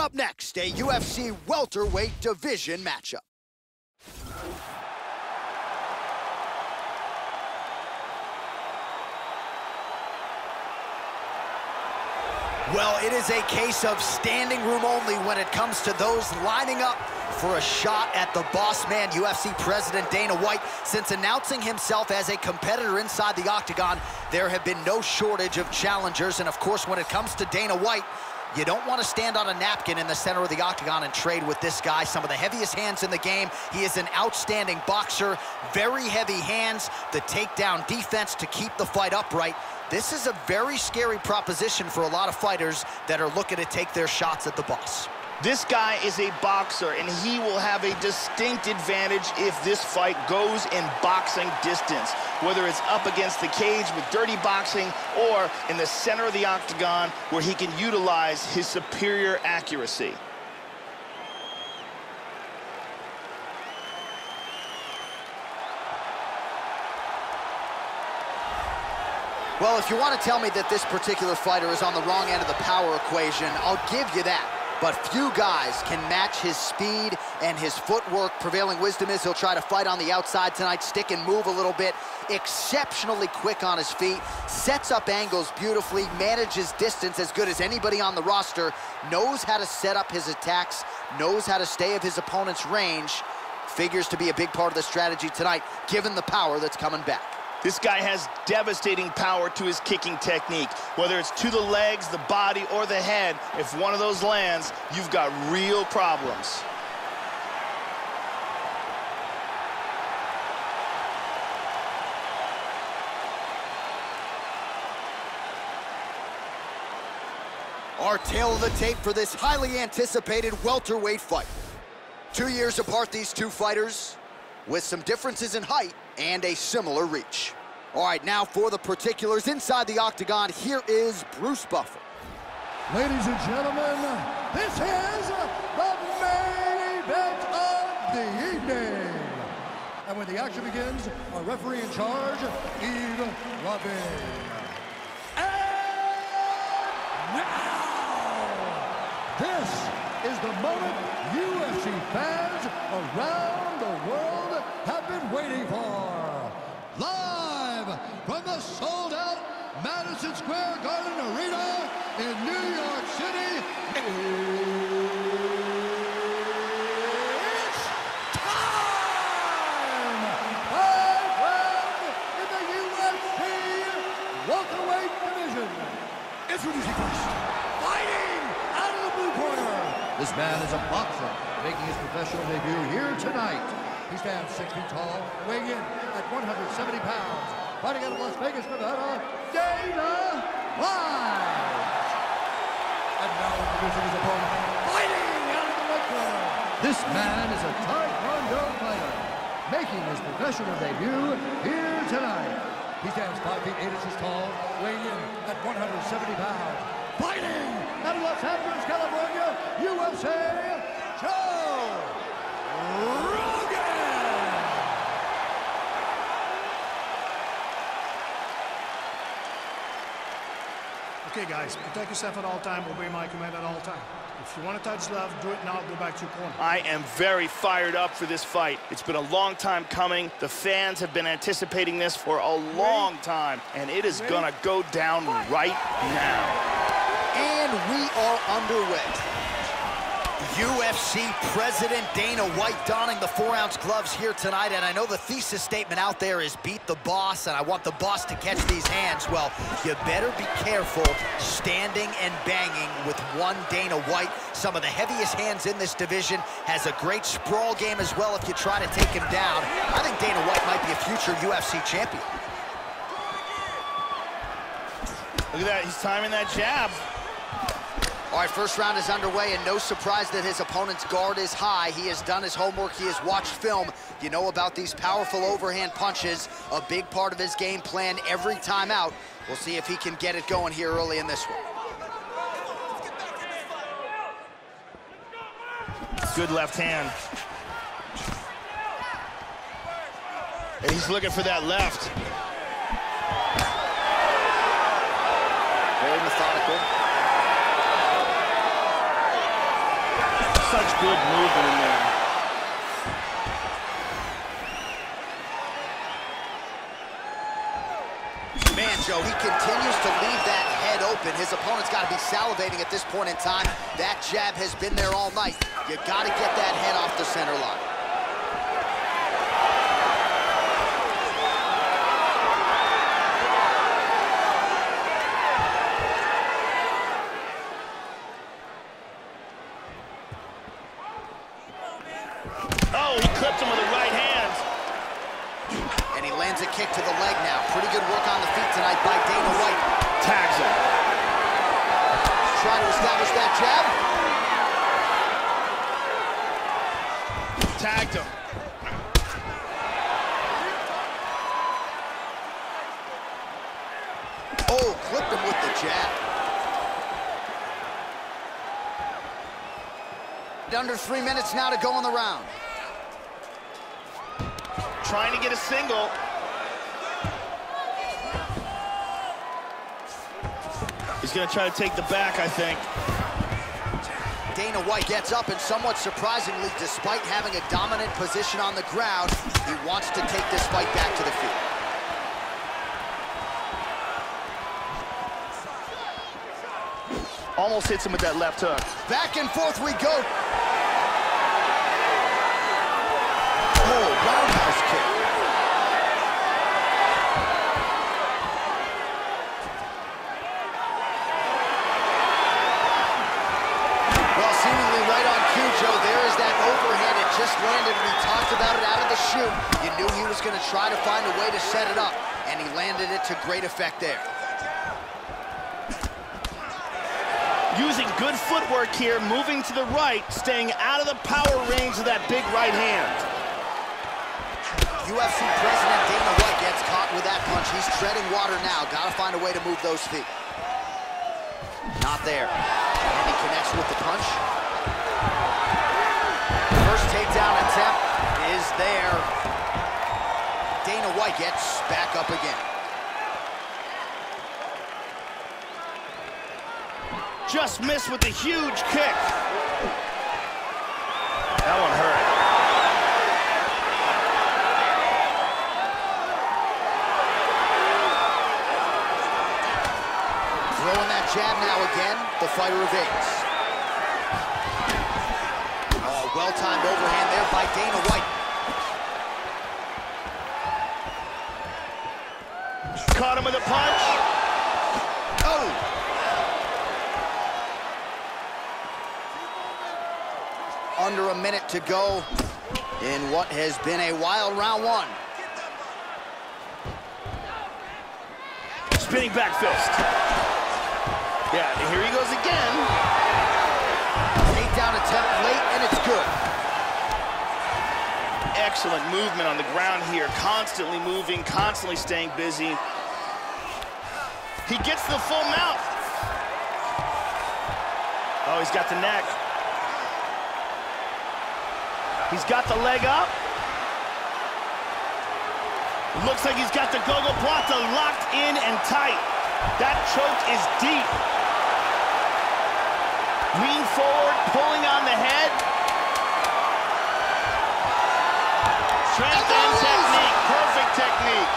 Coming up next, a UFC welterweight division matchup. Well, it is a case of standing room only when it comes to those lining up for a shot at the boss man, UFC President Dana White. Since announcing himself as a competitor inside the octagon, there have been no shortage of challengers. And of course, when it comes to Dana White, you don't want to stand on a napkin in the center of the octagon and trade with this guy. Some of the heaviest hands in the game. He is an outstanding boxer, very heavy hands, the takedown defense to keep the fight upright. This is a very scary proposition for a lot of fighters that are looking to take their shots at the boss. This guy is a boxer, and he will have a distinct advantage if this fight goes in boxing distance, whether it's up against the cage with dirty boxing or in the center of the octagon where he can utilize his superior accuracy. Well, if you want to tell me that this particular fighter is on the wrong end of the power equation, I'll give you that. But few guys can match his speed and his footwork. Prevailing wisdom is he'll try to fight on the outside tonight, stick and move a little bit. Exceptionally quick on his feet, sets up angles beautifully, manages distance as good as anybody on the roster, knows how to set up his attacks, knows how to stay of his opponent's range. Figures to be a big part of the strategy tonight, given the power that's coming back. This guy has devastating power to his kicking technique. Whether it's to the legs, the body, or the head, if one of those lands, you've got real problems. Our tale of the tape for this highly anticipated welterweight fight. 2 years apart, these two fighters, with some differences in height and a similar reach. All right, now for the particulars inside the octagon, here is Bruce Buffer. Ladies and gentlemen, this is the main event of the evening. And when the action begins, our referee in charge, Yves Robin. And now, this is the moment UFC fans around the world have been waiting for. Live from the sold-out Madison Square Garden Arena in New York City, it's time! 5 rounds in the UFC welterweight division. Introducing first, fighting out of the blue corner. This man is a boxer, making his professional debut here tonight. He stands 6 feet tall, weighing in at 170 pounds. Fighting out of Las Vegas, Nevada, Dana White. And now introducing his opponent, fighting out of the red corner. This man is a Taekwondo fighter, making his professional debut here tonight. He stands 5 feet 8 inches tall, weighing in at 170 pounds. Fighting out of Los Angeles, California, USA, Joe Rogan. Okay, guys, protect yourself at all time, obey my command at all time. If you want to touch love, do it now, go back to your corner. I am very fired up for this fight. It's been a long time coming. The fans have been anticipating this for a long time, and it is gonna go down right now. And we are underway. UFC President Dana White donning the 4-ounce gloves here tonight, and I know the thesis statement out there is beat the boss, and I want the boss to catch these hands. Well, you better be careful standing and banging with one Dana White. Some of the heaviest hands in this division, has a great sprawl game as well if you try to take him down. I think Dana White might be a future UFC champion. Look at that, he's timing that jab. All right, first round is underway, and no surprise that his opponent's guard is high. He has done his homework. He has watched film. You know about these powerful overhand punches, a big part of his game plan every time out. We'll see if he can get it going here early in this one. Good left hand. And he's looking for that left. Very methodical. Such good movement in there. Man, Joe, he continues to leave that head open. His opponent's got to be salivating at this point in time. That jab has been there all night. You got to get that head off the center line. Oh, he clipped him with the right hand. And he lands a kick to the leg now. Pretty good work on the feet tonight by Dana White. Tags him. Trying to establish that jab. Tagged him. Oh, clipped him with the jab. Under 3 minutes now to go in the round. Trying to get a single. He's going to try to take the back, I think. Dana White gets up, and somewhat surprisingly, despite having a dominant position on the ground, he wants to take this fight back to the feet. Almost hits him with that left hook. Back and forth we go. Oh, roundhouse kick. Well, seemingly right on cue, Joe. There is that overhand. It just landed. We talked about it out of the chute. You knew he was going to try to find a way to set it up, and he landed it to great effect there. Using good footwork here, moving to the right, staying out of the power range of that big right hand. UFC President Dana White gets caught with that punch. He's treading water now. Got to find a way to move those feet. Not there. And he connects with the punch. First takedown attempt is there. Dana White gets back up again. Just missed with a huge kick. That one hurt. Throwing that jab now again. The fighter evades. Oh, well-timed overhand there by Dana White. Caught him with a punch. Oh! Under a minute to go in what has been a wild round one. Spinning back fist. Yeah, here he goes again. Takedown attempt late, and it's good. Excellent movement on the ground here. Constantly moving, constantly staying busy. He gets the full mount. Oh, he's got the neck. He's got the leg up. Looks like he's got the gogoplata locked in and tight. That choke is deep. Lean forward, pulling on the head. Strength and technique, perfect technique.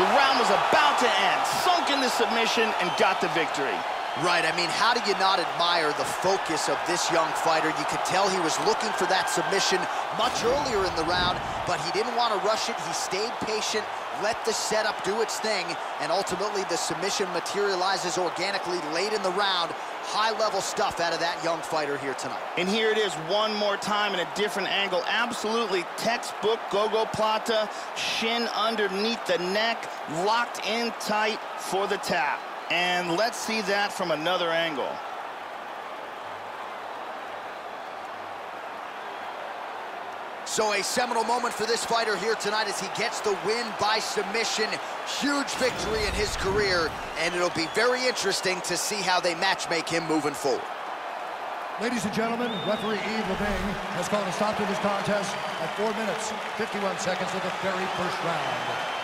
The round was about to end. Sunk into submission and got the victory. Right, I mean, how do you not admire the focus of this young fighter? You could tell he was looking for that submission much earlier in the round, but he didn't want to rush it. He stayed patient, let the setup do its thing, and ultimately the submission materializes organically late in the round. High-level stuff out of that young fighter here tonight. And here it is one more time in a different angle. Absolutely textbook gogoplata, shin underneath the neck, locked in tight for the tap. And let's see that from another angle. So a seminal moment for this fighter here tonight as he gets the win by submission. Huge victory in his career, and it'll be very interesting to see how they matchmake him moving forward. Ladies and gentlemen, referee Yves Levine has called a stop to this contest at 4 minutes, 51 seconds of the very first round.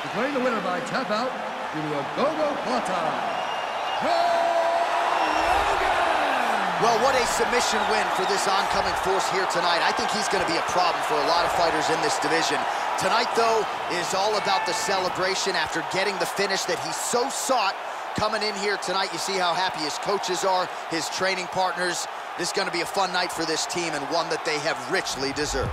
Declaring the winner by tap out due to a gogoplata, Rogan! Well, what a submission win for this oncoming force here tonight. I think he's going to be a problem for a lot of fighters in this division. Tonight, though, is all about the celebration after getting the finish that he so sought. Coming in here tonight, you see how happy his coaches are, his training partners. This is going to be a fun night for this team and one that they have richly deserved.